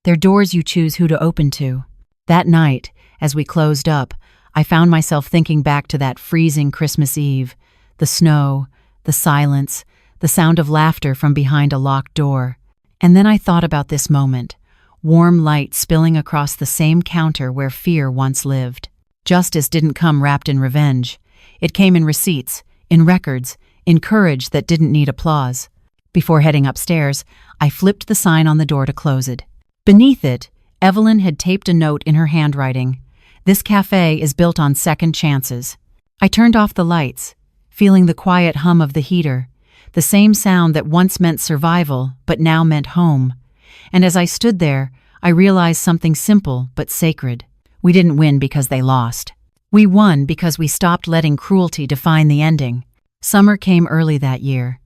They're doors you choose who to open to. That night, as we closed up, I found myself thinking back to that freezing Christmas Eve, the snow, the silence, the sound of laughter from behind a locked door. And then I thought about this moment, warm light spilling across the same counter where fear once lived. Justice didn't come wrapped in revenge. It came in receipts, in records, in courage that didn't need applause. Before heading upstairs, I flipped the sign on the door to close it. Beneath it, Evelyn had taped a note in her handwriting. "This cafe is built on second chances." I turned off the lights, feeling the quiet hum of the heater, the same sound that once meant survival but now meant home. And as I stood there, I realized something simple but sacred. We didn't win because they lost. We won because we stopped letting cruelty define the ending. Summer came early that year.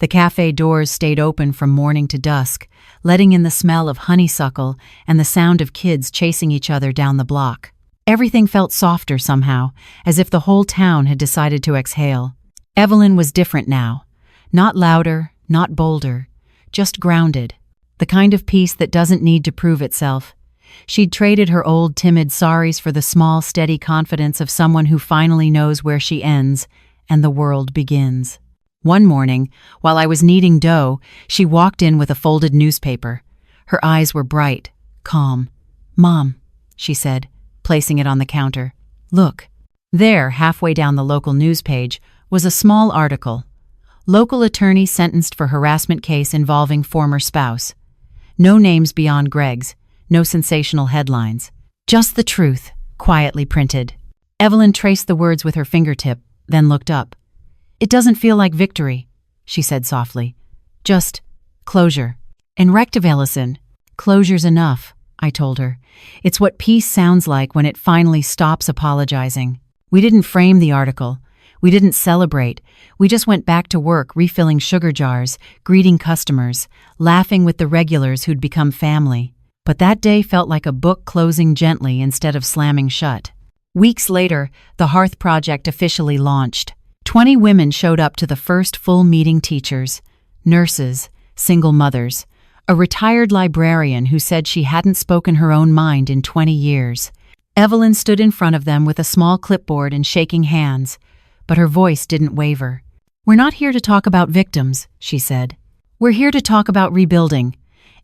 The cafe doors stayed open from morning to dusk, letting in the smell of honeysuckle and the sound of kids chasing each other down the block. Everything felt softer somehow, as if the whole town had decided to exhale. Evelyn was different now. Not louder, not bolder, just grounded. The kind of peace that doesn't need to prove itself. She'd traded her old timid sorries for the small, steady confidence of someone who finally knows where she ends and the world begins. One morning, while I was kneading dough, she walked in with a folded newspaper. Her eyes were bright, calm. "Mom," she said, placing it on the counter. "Look." There, halfway down the local news page, was a small article. Local attorney sentenced for harassment case involving former spouse. No names beyond Greg's, no sensational headlines. Just the truth, quietly printed. Evelyn traced the words with her fingertip, then looked up. "It doesn't feel like victory," she said softly. "Just closure." "And Ellison, closure's enough," I told her. "It's what peace sounds like when it finally stops apologizing." We didn't frame the article. We didn't celebrate. We just went back to work refilling sugar jars, greeting customers, laughing with the regulars who'd become family. But that day felt like a book closing gently instead of slamming shut. Weeks later, the Hearth Project officially launched. 20 women showed up to the first full meeting: teachers, nurses, single mothers, a retired librarian who said she hadn't spoken her own mind in 20 years. Evelyn stood in front of them with a small clipboard and shaking hands, but her voice didn't waver. "We're not here to talk about victims," she said. "We're here to talk about rebuilding.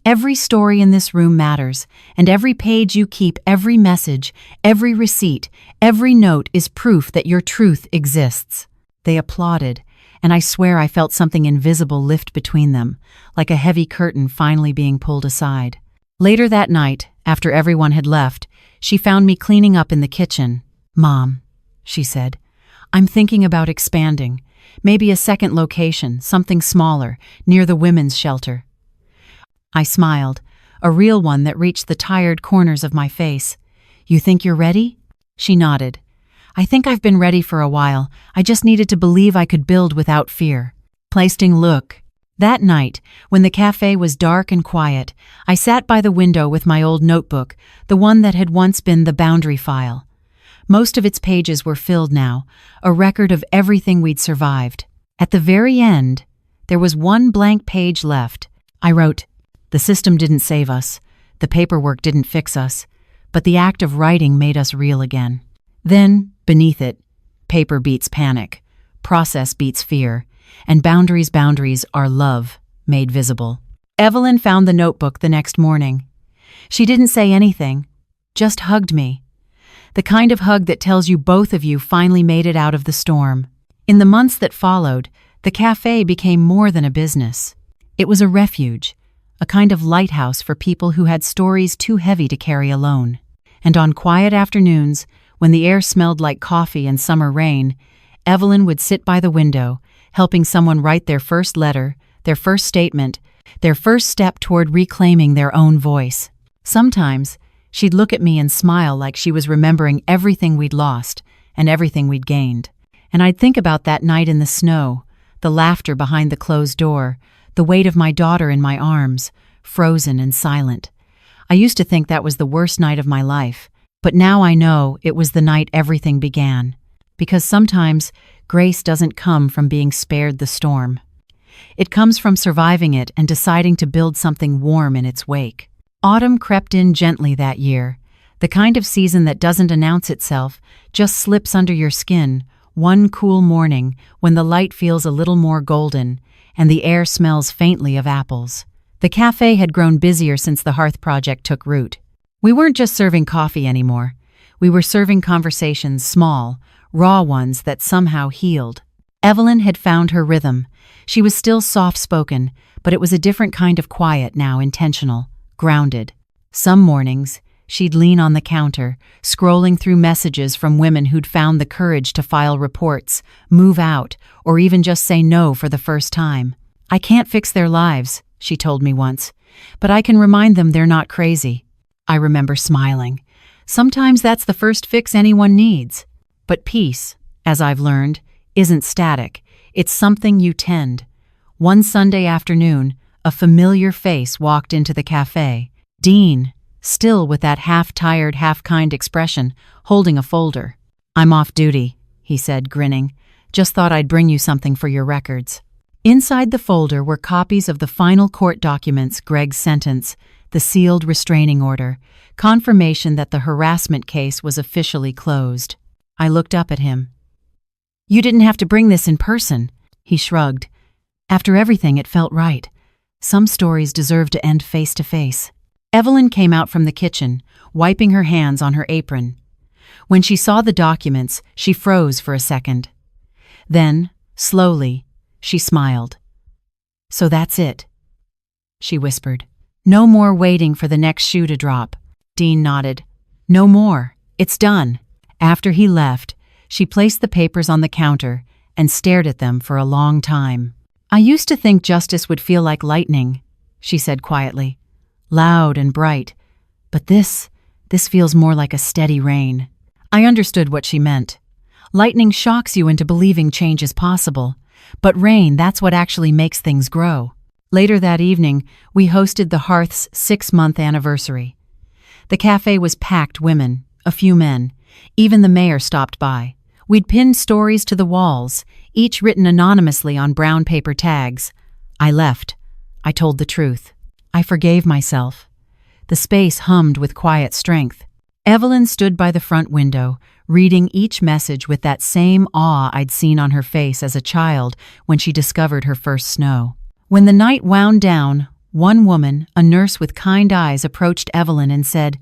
Every story in this room matters, and every page you keep, every message, every receipt, every note is proof that your truth exists." They applauded, and I swear I felt something invisible lift between them, like a heavy curtain finally being pulled aside. Later that night, after everyone had left, she found me cleaning up in the kitchen. "Mom," she said, "I'm thinking about expanding. Maybe a second location, something smaller, near the women's shelter." I smiled, a real one that reached the tired corners of my face. "You think you're ready?" She nodded. "I think I've been ready for a while. I just needed to believe I could build without fear." Look. That night, when the cafe was dark and quiet, I sat by the window with my old notebook, the one that had once been the boundary file. Most of its pages were filled now, a record of everything we'd survived. At the very end, there was one blank page left. I wrote, "The system didn't save us, the paperwork didn't fix us, but the act of writing made us real again." Then, beneath it, paper beats panic, process beats fear, and boundaries are love, made visible. Evelyn found the notebook the next morning. She didn't say anything, just hugged me. The kind of hug that tells you both of you finally made it out of the storm. In the months that followed, the cafe became more than a business. It was a refuge, a kind of lighthouse for people who had stories too heavy to carry alone. And on quiet afternoons, when the air smelled like coffee and summer rain, Evelyn would sit by the window, helping someone write their first letter, their first statement, their first step toward reclaiming their own voice. Sometimes, she'd look at me and smile like she was remembering everything we'd lost and everything we'd gained. And I'd think about that night in the snow, the laughter behind the closed door, the weight of my daughter in my arms, frozen and silent. I used to think that was the worst night of my life, but now I know it was the night everything began. Because sometimes grace doesn't come from being spared the storm. It comes from surviving it and deciding to build something warm in its wake. Autumn crept in gently that year, the kind of season that doesn't announce itself, just slips under your skin, one cool morning when the light feels a little more golden and the air smells faintly of apples. The cafe had grown busier since the Hearth Project took root. We weren't just serving coffee anymore. We were serving conversations, small, raw ones that somehow healed. Evelyn had found her rhythm. She was still soft-spoken, but it was a different kind of quiet now, intentional, grounded. Some mornings, she'd lean on the counter, scrolling through messages from women who'd found the courage to file reports, move out, or even just say no for the first time. "I can't fix their lives," she told me once, "but I can remind them they're not crazy." I remember smiling. Sometimes that's the first fix anyone needs. But peace, as I've learned, isn't static. It's something you tend. One Sunday afternoon, a familiar face walked into the cafe. Dean, still with that half-tired, half-kind expression, holding a folder. "I'm off duty," he said, grinning. "Just thought I'd bring you something for your records." Inside the folder were copies of the final court documents, Greg's sentence, the sealed restraining order, confirmation that the harassment case was officially closed. I looked up at him. "You didn't have to bring this in person," he shrugged. "After everything, it felt right. Some stories deserve to end face to face." Evelyn came out from the kitchen, wiping her hands on her apron. When she saw the documents, she froze for a second. Then, slowly, she smiled. "So that's it," she whispered. "No more waiting for the next shoe to drop." Dean nodded. "No more. It's done." After he left, she placed the papers on the counter and stared at them for a long time. "I used to think justice would feel like lightning," she said quietly. "Loud and bright. But this feels more like a steady rain." I understood what she meant. Lightning shocks you into believing change is possible. But rain, that's what actually makes things grow. Later that evening, we hosted the Hearth's 6-month anniversary. The cafe was packed women, a few men. Even the mayor stopped by. We'd pinned stories to the walls, each written anonymously on brown paper tags. I left. I told the truth. I forgave myself. The space hummed with quiet strength. Evelyn stood by the front window, reading each message with that same awe I'd seen on her face as a child when she discovered her first snow. When the night wound down, one woman, a nurse with kind eyes, approached Evelyn and said,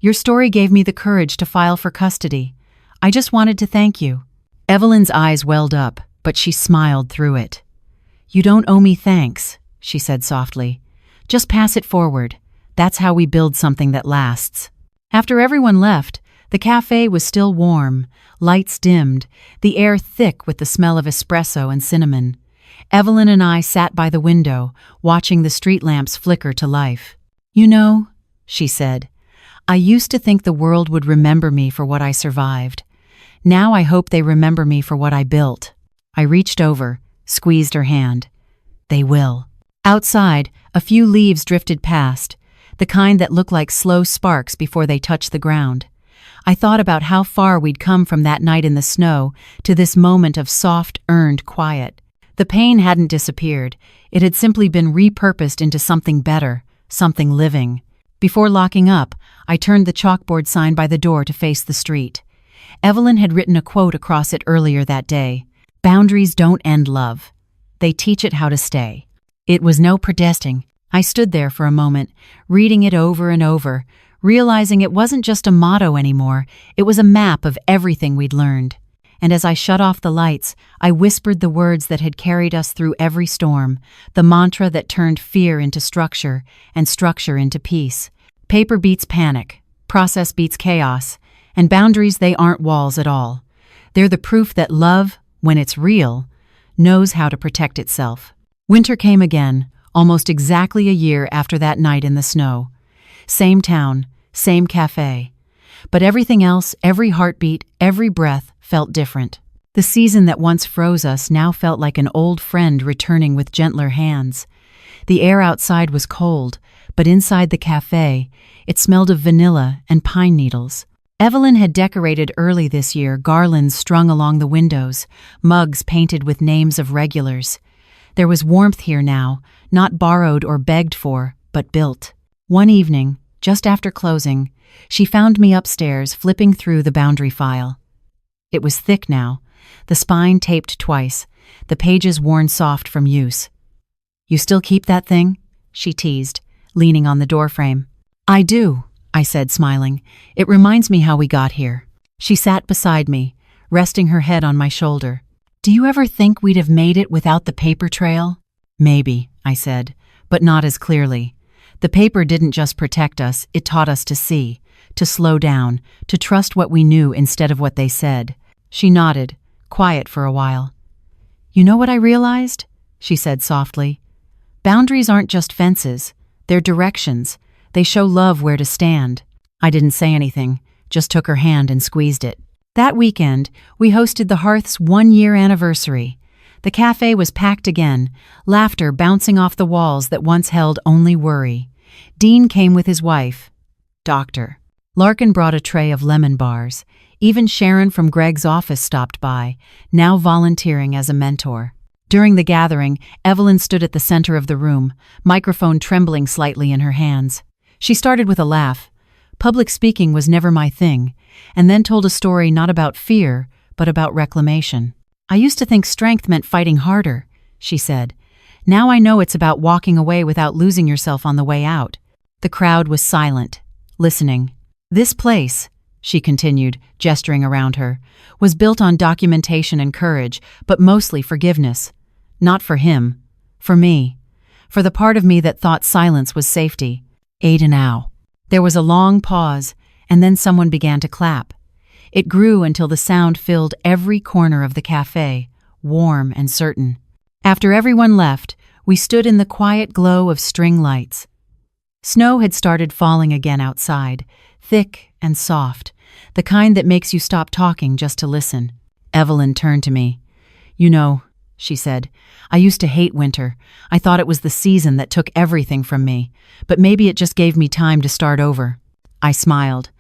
"Your story gave me the courage to file for custody. I just wanted to thank you." Evelyn's eyes welled up, but she smiled through it. "You don't owe me thanks," she said softly. "Just pass it forward. That's how we build something that lasts." After everyone left, the cafe was still warm, lights dimmed, the air thick with the smell of espresso and cinnamon. Evelyn and I sat by the window, watching the street lamps flicker to life. "You know," she said, "I used to think the world would remember me for what I survived. Now I hope they remember me for what I built." I reached over, squeezed her hand. "They will." Outside, a few leaves drifted past, the kind that look like slow sparks before they touch the ground. I thought about how far we'd come from that night in the snow to this moment of soft, earned quiet. The pain hadn't disappeared. It had simply been repurposed into something better, something living. Before locking up, I turned the chalkboard sign by the door to face the street. Evelyn had written a quote across it earlier that day. "Boundaries don't end love. They teach it how to stay." It was no protesting. I stood there for a moment, reading it over and over, realizing it wasn't just a motto anymore, it was a map of everything we'd learned. And as I shut off the lights, I whispered the words that had carried us through every storm, the mantra that turned fear into structure and structure into peace. Paper beats panic, process beats chaos, and boundaries, they aren't walls at all. They're the proof that love, when it's real, knows how to protect itself. Winter came again, almost exactly a year after that night in the snow. Same town, same cafe. But everything else, every heartbeat, every breath, felt different. The season that once froze us now felt like an old friend returning with gentler hands. The air outside was cold, but inside the cafe, it smelled of vanilla and pine needles. Evelyn had decorated early this year, garlands strung along the windows, mugs painted with names of regulars. There was warmth here now, not borrowed or begged for, but built. One evening, just after closing, she found me upstairs flipping through the boundary file. It was thick now, the spine taped twice, the pages worn soft from use. "You still keep that thing?" she teased, leaning on the doorframe. "I do," I said, smiling. "It reminds me how we got here." She sat beside me, resting her head on my shoulder. "Do you ever think we'd have made it without the paper trail?" "Maybe," I said, but not as clearly. The paper didn't just protect us, it taught us to see, to slow down, to trust what we knew instead of what they said. She nodded, quiet for a while. "You know what I realized?" she said softly. "Boundaries aren't just fences, they're directions. They show love where to stand." I didn't say anything, just took her hand and squeezed it. That weekend, we hosted the Hearth's 1-year anniversary. The cafe was packed again, laughter bouncing off the walls that once held only worry. Dean came with his wife, Doctor. Larkin brought a tray of lemon bars. Even Sharon from Greg's office stopped by, now volunteering as a mentor. During the gathering, Evelyn stood at the center of the room, microphone trembling slightly in her hands. She started with a laugh. Public speaking was never my thing, and then told a story not about fear, but about reclamation. "I used to think strength meant fighting harder," she said. "Now I know it's about walking away without losing yourself on the way out." The crowd was silent, listening. "This place," she continued, gesturing around her, "was built on documentation and courage, but mostly forgiveness. Not for him. For me. For the part of me that thought silence was safety. AITA now." There was a long pause, and then someone began to clap. It grew until the sound filled every corner of the cafe, warm and certain. After everyone left, we stood in the quiet glow of string lights. Snow had started falling again outside, thick and soft, the kind that makes you stop talking just to listen. Evelyn turned to me. "You know," she said, "I used to hate winter. I thought it was the season that took everything from me, but maybe it just gave me time to start over." I smiled.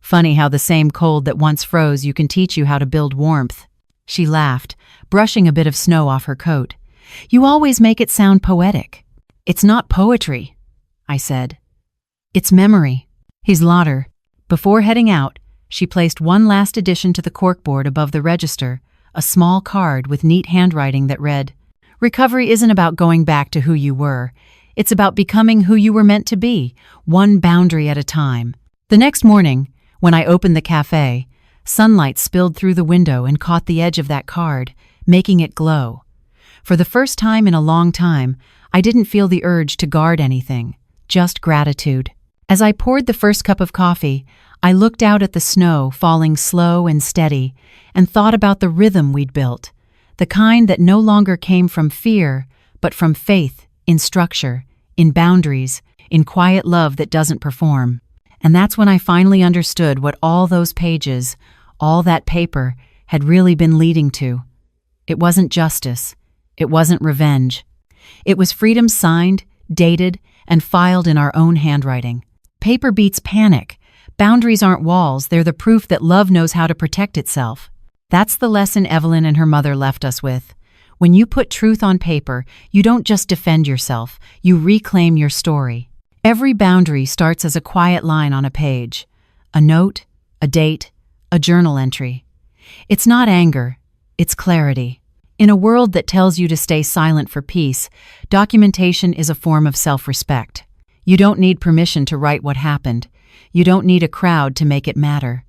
"Funny how the same cold that once froze you can teach you how to build warmth." She laughed, brushing a bit of snow off her coat. "You always make it sound poetic." "It's not poetry," I said. "It's memory." He's laughter. Before heading out, she placed one last addition to the corkboard above the register, a small card with neat handwriting that read, "Recovery isn't about going back to who you were. It's about becoming who you were meant to be, one boundary at a time." The next morning, when I opened the cafe, sunlight spilled through the window and caught the edge of that card, making it glow. For the first time in a long time, I didn't feel the urge to guard anything, just gratitude. As I poured the first cup of coffee, I looked out at the snow falling slow and steady and thought about the rhythm we'd built, the kind that no longer came from fear, but from faith, in structure, in boundaries, in quiet love that doesn't perform. And that's when I finally understood what all those pages, all that paper, had really been leading to. It wasn't justice. It wasn't revenge. It was freedom signed, dated, and filed in our own handwriting. Paper beats panic. Boundaries aren't walls, they're the proof that love knows how to protect itself. That's the lesson Evelyn and her mother left us with. When you put truth on paper, you don't just defend yourself, you reclaim your story. Every boundary starts as a quiet line on a page, a note, a date, a journal entry. It's not anger, it's clarity. In a world that tells you to stay silent for peace, documentation is a form of self-respect. You don't need permission to write what happened. You don't need a crowd to make it matter.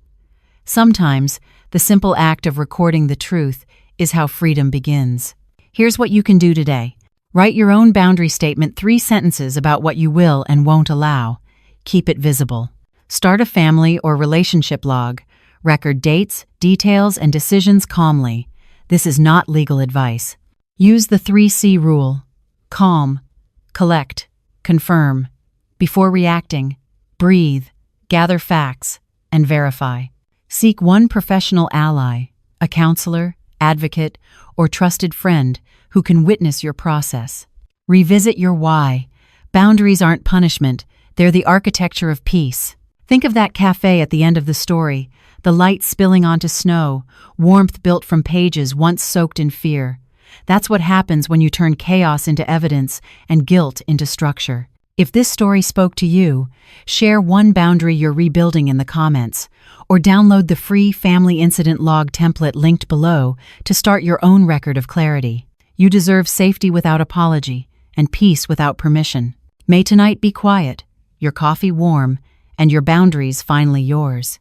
Sometimes, the simple act of recording the truth is how freedom begins. Here's what you can do today. Write your own boundary statement, 3 sentences about what you will and won't allow. Keep it visible. Start a family or relationship log. Record dates, details, and decisions calmly. This is not legal advice. Use the 3C rule. Calm, collect, confirm. Before reacting, breathe, gather facts, and verify. Seek one professional ally, a counselor, advocate, or trusted friend who can witness your process. Revisit your why. Boundaries aren't punishment, they're the architecture of peace. Think of that cafe at the end of the story, the light spilling onto snow, warmth built from pages once soaked in fear. That's what happens when you turn chaos into evidence and guilt into structure. If this story spoke to you, share one boundary you're rebuilding in the comments, or download the free Family Incident Log template linked below to start your own record of clarity. You deserve safety without apology and peace without permission. May tonight be quiet, your coffee warm, and your boundaries finally yours.